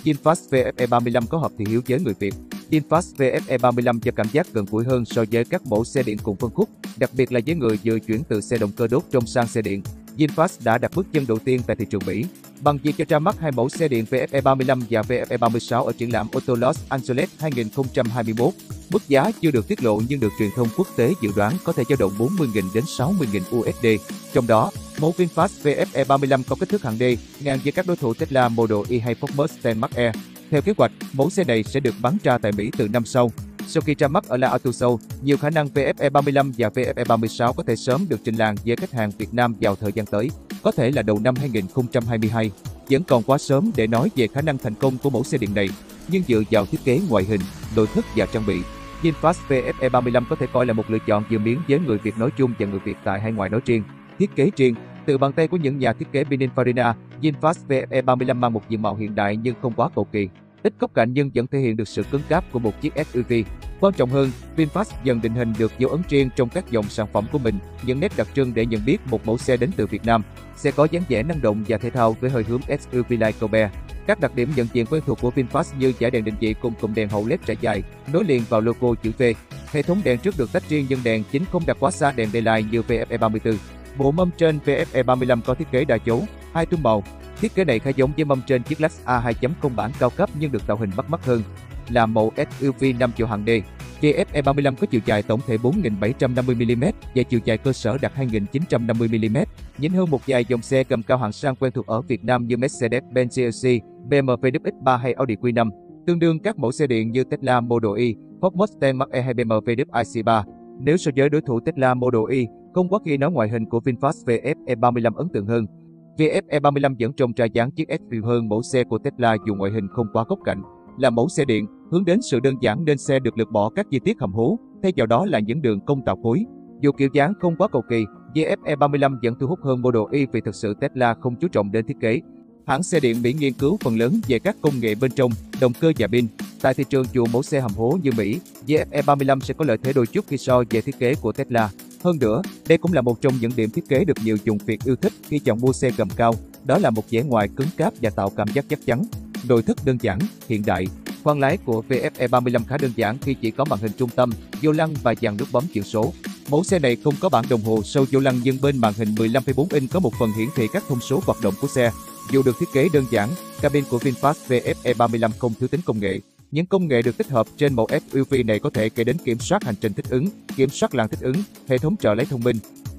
VinFast VF-E35 có hợp thị hiếu với người Việt. VinFast VF-E35 cho cảm giác gần gũi hơn so với các mẫu xe điện cùng phân khúc, đặc biệt là với người vừa chuyển từ xe động cơ đốt trong sang xe điện. VinFast đã đặt bước chân đầu tiên tại thị trường Mỹ bằng việc cho ra mắt hai mẫu xe điện VF-E35 và VF-E36 ở triển lãm Auto Los Angeles 2021. Mức giá chưa được tiết lộ nhưng được truyền thông quốc tế dự đoán có thể dao động 40.000 đến 60.000 USD. Trong đó, mẫu VinFast VF-E35 có kích thước hạng D, ngang với các đối thủ Tesla Model Y hay Ford Mustang Mach-E. Theo kế hoạch, mẫu xe này sẽ được bán ra tại Mỹ từ năm sau. Sau khi ra mắt ở La Auto Show, nhiều khả năng VF-E35 và VF-E36 có thể sớm được trình làng với khách hàng Việt Nam vào thời gian tới, có thể là đầu năm 2022. Vẫn còn quá sớm để nói về khả năng thành công của mẫu xe điện này, nhưng dựa vào thiết kế ngoại hình, nội thất và trang bị, VinFast VF-E35 có thể coi là một lựa chọn vừa miếng với người Việt nói chung và người Việt tại hải ngoại nói riêng. Thiết kế riêng, từ bàn tay của những nhà thiết kế Pininfarina, VinFast VF-E35 mang một diện mạo hiện đại nhưng không quá cầu kỳ. Ít góc cạnh nhưng vẫn thể hiện được sự cứng cáp của một chiếc SUV. Quan trọng hơn, VinFast dần định hình được dấu ấn riêng trong các dòng sản phẩm của mình, những nét đặc trưng để nhận biết một mẫu xe đến từ Việt Nam. Xe có dáng vẻ năng động và thể thao với hơi hướng SUV-like Coupe. Các đặc điểm nhận diện quen thuộc của VinFast như dải đèn định vị cùng cụm đèn hậu LED trải dài, nối liền vào logo chữ V. Hệ thống đèn trước được tách riêng nhưng đèn chính không đặt quá xa đèn daylight như VF-E34. Bộ mâm trên VF-E35 có thiết kế đa chấu, hai tông màu. Thiết kế này khá giống với mâm trên chiếc Lux A2.0 bản cao cấp nhưng được tạo hình bắt mắt hơn. Là mẫu SUV 5 chỗ hạng D, VF-E35 có chiều dài tổng thể 4.750mm và chiều dài cơ sở đạt 2.950mm, nhỉnh hơn một vài dòng xe gầm cao hạng sang quen thuộc ở Việt Nam như Mercedes-Benz GLC, BMW X3 hay Audi Q5, tương đương các mẫu xe điện như Tesla Model Y, Ford Mustang Mach-E hay BMW iX3. Nếu so với đối thủ Tesla Model Y, không quá khi nói ngoại hình của VinFast VF-E35 ấn tượng hơn. VF-E35 vẫn trông ra dáng chiếc SUV hơn mẫu xe của Tesla dù ngoại hình không quá góc cạnh. Là mẫu xe điện, hướng đến sự đơn giản nên xe được lược bỏ các chi tiết hầm hố, thay vào đó là những đường cong tạo khối. Dù kiểu dáng không quá cầu kỳ, VF-E35 vẫn thu hút hơn Model Y vì thực sự Tesla không chú trọng đến thiết kế. Hãng xe điện Mỹ nghiên cứu phần lớn về các công nghệ bên trong, động cơ và pin. Tại thị trường chuộng mẫu xe hầm hố như Mỹ, VF-E35 sẽ có lợi thế đôi chút khi so về thiết kế của Tesla. Hơn nữa, đây cũng là một trong những điểm thiết kế được nhiều dùng Việt yêu thích khi chọn mua xe gầm cao, đó là một vẻ ngoài cứng cáp và tạo cảm giác chắc chắn. Nội thất đơn giản, hiện đại. Khoang lái của VF-E35 khá đơn giản khi chỉ có màn hình trung tâm, vô lăng và dàn nút bấm chuyển số. Mẫu xe này không có bảng đồng hồ sau vô lăng nhưng bên màn hình 15,4 inch có một phần hiển thị các thông số hoạt động của xe. Dù được thiết kế đơn giản, cabin của VinFast VF-E35 không thiếu tính công nghệ. Những công nghệ được tích hợp trên mẫu SUV này có thể kể đến kiểm soát hành trình thích ứng, kiểm soát làn thích ứng, hệ thống trợ lái thông minh,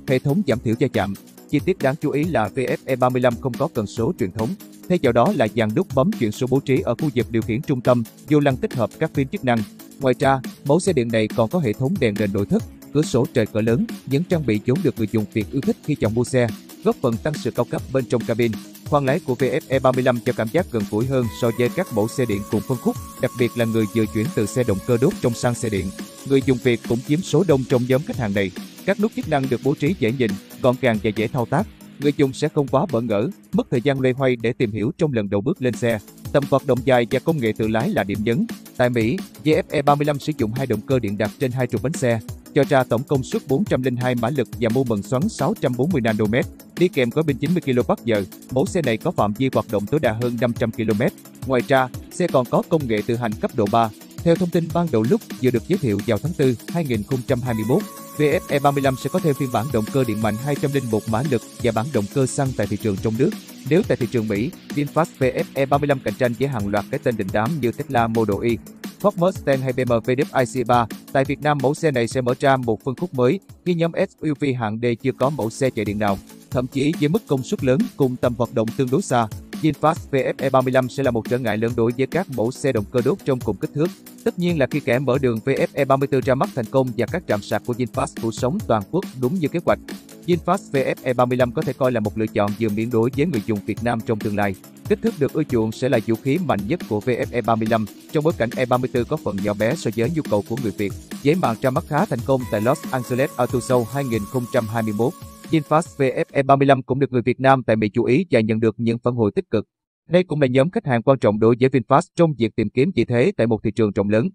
hệ thống giảm thiểu va chạm. Chi tiết đáng chú ý là VF-E35 không có cần số truyền thống. Thay vào đó là dàn nút bấm chuyển số bố trí ở khu vực điều khiển trung tâm, vô lăng tích hợp các phím chức năng. Ngoài ra, mẫu xe điện này còn có hệ thống đèn nền nội thất, cửa sổ trời cỡ lớn, những trang bị vốn được người dùng Việt yêu thích khi chọn mua xe, góp phần tăng sự cao cấp bên trong cabin. Khoang lái của VF-E35 cho cảm giác gần gũi hơn so với các mẫu xe điện cùng phân khúc, đặc biệt là người vừa chuyển từ xe động cơ đốt trong sang xe điện. Người dùng Việt cũng chiếm số đông trong nhóm khách hàng này. Các nút chức năng được bố trí dễ nhìn, gọn gàng và dễ thao tác. Người dùng sẽ không quá bỡ ngỡ, mất thời gian loay hoay để tìm hiểu trong lần đầu bước lên xe. Tầm hoạt động dài và công nghệ tự lái là điểm nhấn. Tại Mỹ, VF-E35 sử dụng hai động cơ điện đặt trên hai trục bánh xe, cho ra tổng công suất 402 mã lực và mô men xoắn 640 nanomet, đi kèm có pin 90 kWh. Mẫu xe này có phạm vi hoạt động tối đa hơn 500 km. Ngoài ra, xe còn có công nghệ tự hành cấp độ 3. Theo thông tin ban đầu lúc vừa được giới thiệu vào tháng 4 2021, VF-E35 sẽ có thêm phiên bản động cơ điện mạnh 201 mã lực và bản động cơ xăng tại thị trường trong nước. Nếu tại thị trường Mỹ, VinFast VF-E35 cạnh tranh với hàng loạt cái tên đình đám như Tesla Model Y, Ford Mustang hay BMW iX3, tại Việt Nam mẫu xe này sẽ mở ra một phân khúc mới khi nhóm SUV hạng D chưa có mẫu xe chạy điện nào. Thậm chí với mức công suất lớn cùng tầm hoạt động tương đối xa, VinFast VF-E35 sẽ là một trở ngại lớn đối với các mẫu xe động cơ đốt trong cùng kích thước. Tất nhiên là khi kẻ mở đường VF-E34 ra mắt thành công và các trạm sạc của VinFast phủ sóng toàn quốc đúng như kế hoạch, VinFast VF-E35 có thể coi là một lựa chọn vừa miễn đối với người dùng Việt Nam trong tương lai. Kích thước được ưa chuộng sẽ là vũ khí mạnh nhất của VF-E35 trong bối cảnh E34 có phần nhỏ bé so với nhu cầu của người Việt. Với màn ra mắt khá thành công tại Los Angeles Auto Show 2021, VinFast VF-E35 cũng được người Việt Nam tại Mỹ chú ý và nhận được những phản hồi tích cực. Đây cũng là nhóm khách hàng quan trọng đối với VinFast trong việc tìm kiếm vị thế tại một thị trường rộng lớn.